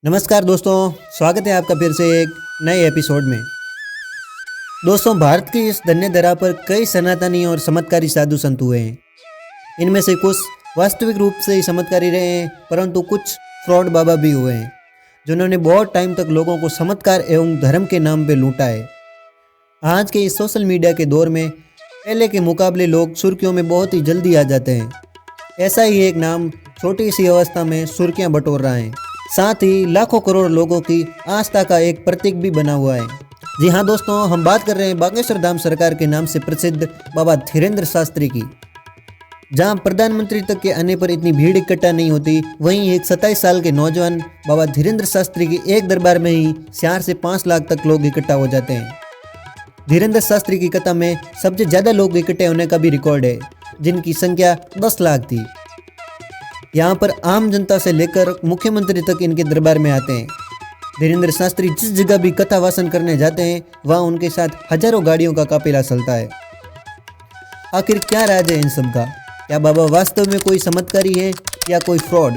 नमस्कार दोस्तों, स्वागत है आपका फिर से एक नए एपिसोड में। दोस्तों, भारत की इस धन्य धरा पर कई सनातनी और चमत्कारी साधु संत हुए हैं। इनमें से कुछ वास्तविक रूप से ही चमत्कारी रहे हैं, परंतु कुछ फ्रॉड बाबा भी हुए हैं जिन्होंने बहुत टाइम तक लोगों को चमत्कार एवं धर्म के नाम पे लूटा है। आज के इस सोशल मीडिया के दौर में पहले के मुकाबले लोग सुर्खियों में बहुत ही जल्दी आ जाते हैं। ऐसा ही एक नाम छोटी सी अवस्था में सुर्खियां बटोर रहा है, साथ ही लाखों करोड़ लोगों की आस्था का एक प्रतीक भी बना हुआ है। जी हाँ दोस्तों, हम बात कर रहे हैं बागेश्वर धाम सरकार के नाम से प्रसिद्ध बाबा धीरेन्द्र शास्त्री की। जहां प्रधानमंत्री तक के आने पर इतनी भीड़ इकट्ठा नहीं होती, वहीं एक 27 साल के नौजवान बाबा धीरेन्द्र शास्त्री की एक दरबार में ही 4 से 5 लाख तक लोग इकट्ठा हो जाते हैं। धीरेन्द्र शास्त्री की कथा में सबसे ज़्यादा लोग इकट्ठे होने का भी रिकॉर्ड है, जिनकी संख्या 10 लाख थी। यहाँ पर आम जनता से लेकर मुख्यमंत्री तक इनके दरबार में आते हैं। धीरेन्द्र शास्त्री जिस जगह भी कथा वासन करने जाते हैं, वहाँ उनके साथ हजारों गाड़ियों का काफिला चलता है। आखिर क्या राज है इन सब का? क्या बाबा वास्तव में कोई चमत्कारी है या कोई फ्रॉड?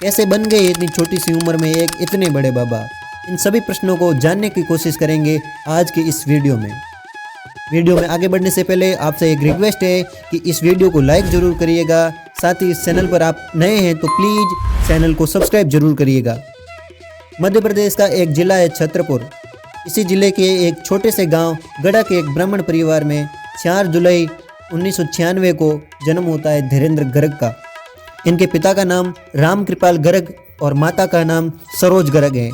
कैसे बन गए इतनी छोटी सी उम्र में एक इतने बड़े बाबा? इन सभी प्रश्नों को जानने की कोशिश करेंगे आज के इस वीडियो में। वीडियो में आगे बढ़ने से पहले आपसे एक रिक्वेस्ट है कि इस वीडियो को लाइक जरूर करिएगा। साथ ही इस चैनल पर आप नए हैं तो प्लीज़ चैनल को सब्सक्राइब जरूर करिएगा। मध्य प्रदेश का एक जिला है छतरपुर। इसी जिले के एक छोटे से गांव गढ़ा के एक ब्राह्मण परिवार में 4 जुलाई 1996 को जन्म होता है धीरेन्द्र गर्ग का। इनके पिता का नाम राम कृपाल गर्ग और माता का नाम सरोज गर्ग है।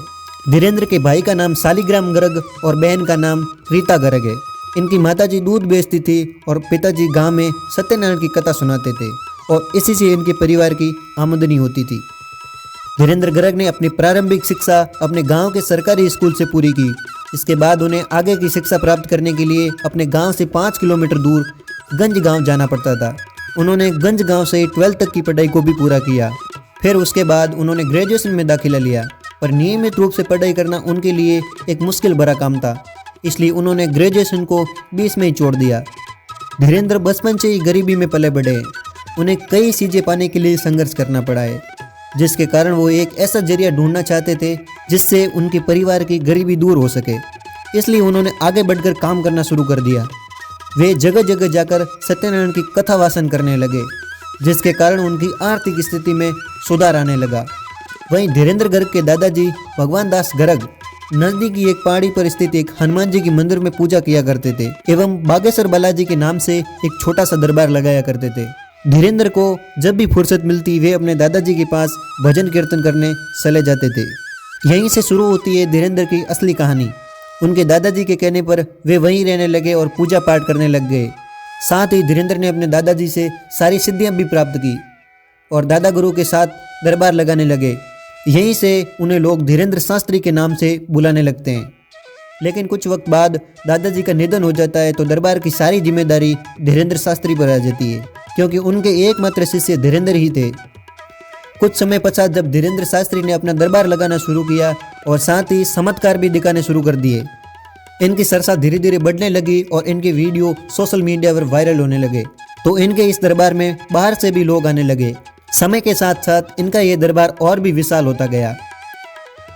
धीरेन्द्र के भाई का नाम शालिग्राम गर्ग और बहन का नाम रीता गर्ग है। इनकी माताजी दूध बेचती थी और पिताजी गांव में सत्यनारायण की कथा सुनाते थे और इसी से इनके परिवार की आमदनी होती थी। धीरेन्द्र गर्ग ने अपनी प्रारंभिक शिक्षा अपने गांव के सरकारी स्कूल से पूरी की। इसके बाद उन्हें आगे की शिक्षा प्राप्त करने के लिए अपने गांव से 5 किलोमीटर दूर गंज गांव जाना पड़ता था। उन्होंने गंज गांव से 12th तक की पढ़ाई को भी पूरा किया। फिर उसके बाद उन्होंने ग्रेजुएशन में दाखिला लिया, पर नियमित रूप से पढ़ाई करना उनके लिए एक मुश्किल भरा काम था, इसलिए उन्होंने ग्रेजुएशन को बीच में ही छोड़ दिया। धीरेन्द्र बचपन से ही गरीबी में पले बढ़े। उन्हें कई चीज़ें पाने के लिए संघर्ष करना पड़ा है, जिसके कारण वो एक ऐसा जरिया ढूंढना चाहते थे जिससे उनके परिवार की गरीबी दूर हो सके। इसलिए उन्होंने आगे बढ़कर काम करना शुरू कर दिया। वे जगह जगह जाकर सत्यनारायण की कथा वासन करने लगे, जिसके कारण उनकी आर्थिक स्थिति में सुधार आने लगा। वहीं धीरेन्द्र गर्ग के दादाजी भगवान दास गर्ग नजदीकी एक पहाड़ी पर स्थित एक हनुमान जी की मंदिर में पूजा किया करते थे एवं बागेश्वर बालाजी के नाम से एक छोटा सा दरबार लगाया करते थे। धीरेन्द्र को जब भी फुर्सत मिलती वे अपने दादाजी के पास भजन कीर्तन करने चले जाते थे। यहीं से शुरू होती है धीरेन्द्र की असली कहानी। उनके दादाजी के कहने पर वे वहीं रहने लगे और पूजा पाठ करने लग गए। साथ ही धीरेन्द्र ने अपने दादाजी से सारी सिद्धियां भी प्राप्त की और दादा गुरु के साथ दरबार लगाने लगे। यहीं से उन्हें लोग धीरेन्द्र शास्त्री के नाम से बुलाने लगते हैं। लेकिन कुछ वक्त बाद दादाजी का निधन हो जाता है तो दरबार की सारी जिम्मेदारी धीरेन्द्र शास्त्री पर आ जाती है, क्योंकि उनके एकमात्र शिष्य धीरेन्द्र ही थे। कुछ समय पश्चात जब धीरेन्द्र शास्त्री ने अपना दरबार लगाना शुरू किया और साथ ही चमत्कार भी दिखाने शुरू कर दिए, इनकी चर्चा धीरे धीरे बढ़ने लगी और इनके वीडियो सोशल मीडिया पर वायरल होने लगे। तो इनके इस दरबार में बाहर से भी लोग आने लगे। समय के साथ साथ इनका ये दरबार और भी विशाल होता गया।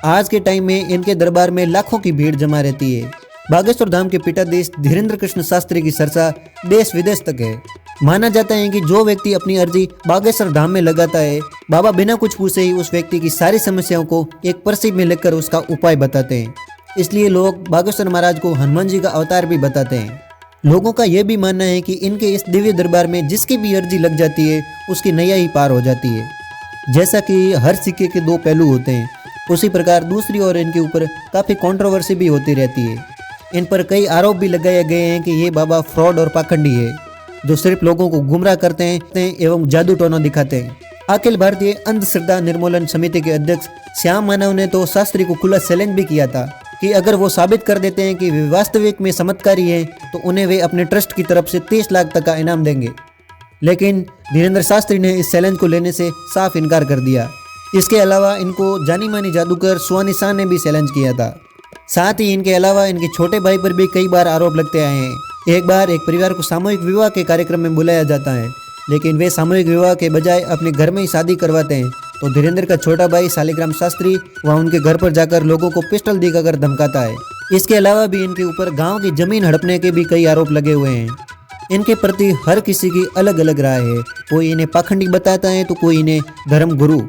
आज के टाइम में इनके दरबार में लाखों की भीड़ जमा रहती है। बागेश्वर धाम के पीठाधीश धीरेन्द्र कृष्ण शास्त्री की चर्चा देश विदेश तक है। माना जाता है कि जो व्यक्ति अपनी अर्जी बागेश्वर धाम में लगाता है, बाबा बिना कुछ पूछे ही उस व्यक्ति की सारी समस्याओं को एक पर्ची में लिखकर उसका उपाय बताते हैं। इसलिए लोग बागेश्वर महाराज को हनुमान जी का अवतार भी बताते हैं। लोगों का यह भी मानना है कि इनके इस दिव्य दरबार में जिसकी भी अर्जी लग जाती है उसकी नैया ही पार हो जाती है। जैसा कि हर सिक्के के 2 पहलू होते हैं, उसी प्रकार दूसरी ओर इनके ऊपर काफ़ी कंट्रोवर्सी भी होती रहती है। इन पर कई आरोप भी लगाए गए हैं कि ये बाबा फ्रॉड और पाखंडी है, जो सिर्फ लोगों को गुमराह करते हैं एवं जादू टोना दिखाते हैं। अखिल भारतीय अंधश्रद्धा निर्मूलन समिति के अध्यक्ष श्याम मानव ने तो शास्त्री को खुला चैलेंज भी किया था कि अगर वो साबित कर देते हैं कि वे वास्तविक में चमत्कारी हैं तो उन्हें वे अपने ट्रस्ट की तरफ से 30 लाख तक का इनाम देंगे। लेकिन धीरेन्द्र शास्त्री ने इस चैलेंज को लेने से साफ इनकार कर दिया। इसके अलावा इनको जानी मानी जादूगर सुहानी शाह ने भी चैलेंज किया था। साथ ही इनके अलावा इनके छोटे भाई पर भी कई बार आरोप लगते आए हैं। एक बार एक परिवार को सामूहिक विवाह के कार्यक्रम में बुलाया जाता है, लेकिन वे सामूहिक विवाह के बजाय अपने घर में ही शादी करवाते हैं तो धीरेंद्र का छोटा भाई शालिग्राम शास्त्री वह उनके घर पर जाकर लोगों को पिस्टल दिखाकर धमकाता है। इसके अलावा भी इनके ऊपर गांव की जमीन हड़पने के भी कई आरोप लगे हुए हैं। इनके प्रति हर किसी की अलग अलग राय है, कोई इन्हें पाखंडी बताता है तो कोई इन्हें धर्म गुरु।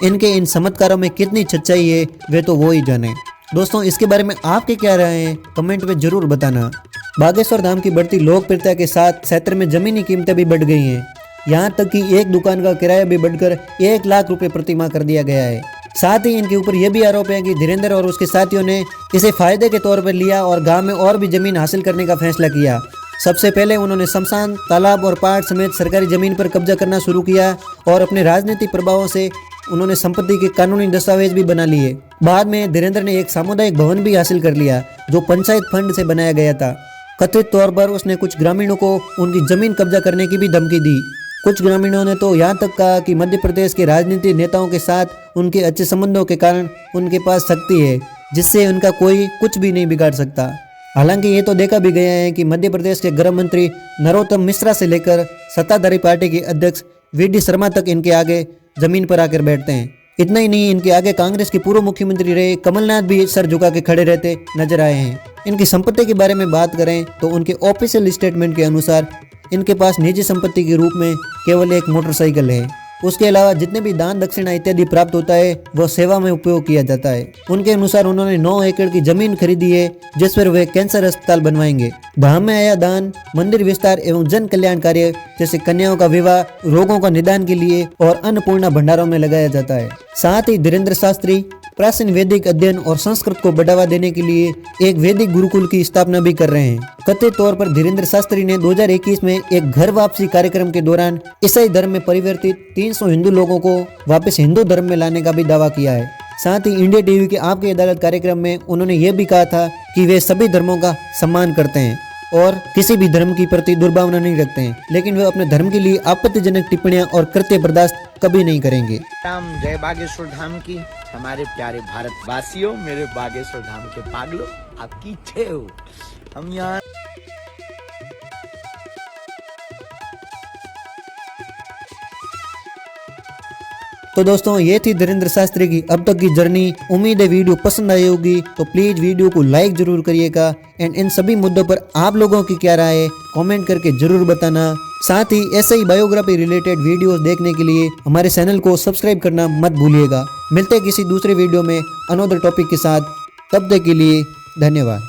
इनके इन चमत्कारों में कितनी सच्चाई है वे तो वो ही जाने। दोस्तों, इसके बारे में आपके क्या राय है कमेंट में जरूर बताना। बागेश्वर धाम की बढ़ती लोकप्रियता के साथ क्षेत्र में जमीनी कीमतें भी बढ़ गई हैं। यहाँ तक कि एक दुकान का किराया भी बढ़कर 1 लाख रुपए प्रति माह कर दिया गया है। साथ ही इनके ऊपर यह भी आरोप है कि धीरेंद्र और उसके साथियों ने इसे फायदे के तौर पर लिया और गांव में और भी जमीन हासिल करने का फैसला किया। सबसे पहले उन्होंने शमशान, तालाब और पहाड़ समेत सरकारी जमीन पर कब्जा करना शुरू किया और अपने राजनीतिक प्रभावों से उन्होंने संपत्ति के कानूनी दस्तावेज भी बना लिए। बाद में धीरेंद्र ने एक सामुदायिक भवन भी हासिल कर लिया जो पंचायत फंड से बनाया गया था। कथित तौर पर उसने कुछ ग्रामीणों को उनकी जमीन कब्जा करने की भी धमकी दी। कुछ ग्रामीणों ने तो यहाँ तक कहा कि मध्य प्रदेश के राजनीतिक नेताओं के साथ उनके अच्छे संबंधों के कारण उनके पास शक्ति है जिससे उनका कोई कुछ भी नहीं बिगाड़ सकता। हालांकि ये तो देखा भी गया है कि मध्य प्रदेश के गृह मंत्री नरोत्तम मिश्रा से लेकर सत्ताधारी पार्टी के अध्यक्ष वी.डी. शर्मा तक इनके आगे जमीन पर आकर बैठते हैं। इतना ही नहीं, इनके आगे कांग्रेस के पूर्व मुख्यमंत्री रहे कमलनाथ भी सर झुका के खड़े रहते नजर आए हैं। इनकी संपत्ति के बारे में बात करें तो उनके ऑफिशियल स्टेटमेंट के अनुसार इनके पास निजी संपत्ति के रूप में केवल एक मोटरसाइकिल है। उसके अलावा जितने भी दान दक्षिणा इत्यादि प्राप्त होता है वह सेवा में उपयोग किया जाता है। उनके अनुसार उन्होंने 9 एकड़ की जमीन खरीदी है जिस पर वे कैंसर अस्पताल बनवाएंगे। धाम में आया दान, मंदिर विस्तार एवं जन कल्याण कार्य जैसे कन्याओं का विवाह, रोगों का निदान के लिए और अन्नपूर्णा भंडारों में लगाया जाता है। साथ ही धीरेंद्र शास्त्री प्राचीन वैदिक अध्ययन और संस्कृत को बढ़ावा देने के लिए एक वैदिक गुरुकुल की स्थापना भी कर रहे हैं। कथित तौर पर धीरेंद्र शास्त्री ने 2021 में एक घर वापसी कार्यक्रम के दौरान ईसाई धर्म में परिवर्तित 300 हिंदू लोगों को वापस हिंदू धर्म में लाने का भी दावा किया है। साथ ही इंडिया टीवी के आपकी अदालत कार्यक्रम में उन्होंने ये भी कहा था कि वे सभी धर्मों का सम्मान करते हैं और किसी भी धर्म के प्रति दुर्भावना नहीं रखते हैं, लेकिन वे अपने धर्म के लिए आपत्तिजनक टिप्पणियां और कृत्य बर्दाश्त कभी नहीं करेंगे। राम जय बागेश्वर धाम की। हमारे प्यारे भारतवासियों, मेरे बागेश्वर धाम के पागलों, आपकी जय हो। हम यहाँ तो दोस्तों, ये थी धीरेंद्र शास्त्री की अब तक की जर्नी। उम्मीद है वीडियो पसंद आई होगी, तो प्लीज वीडियो को लाइक जरूर करिएगा एंड इन सभी मुद्दों पर आप लोगों की क्या राय है कमेंट करके जरूर बताना। साथ ही ऐसे ही बायोग्राफी रिलेटेड वीडियोस देखने के लिए हमारे चैनल को सब्सक्राइब करना मत भूलिएगा। मिलते हैं किसी दूसरे वीडियो में अनदर टॉपिक के साथ, तब तक के लिए धन्यवाद।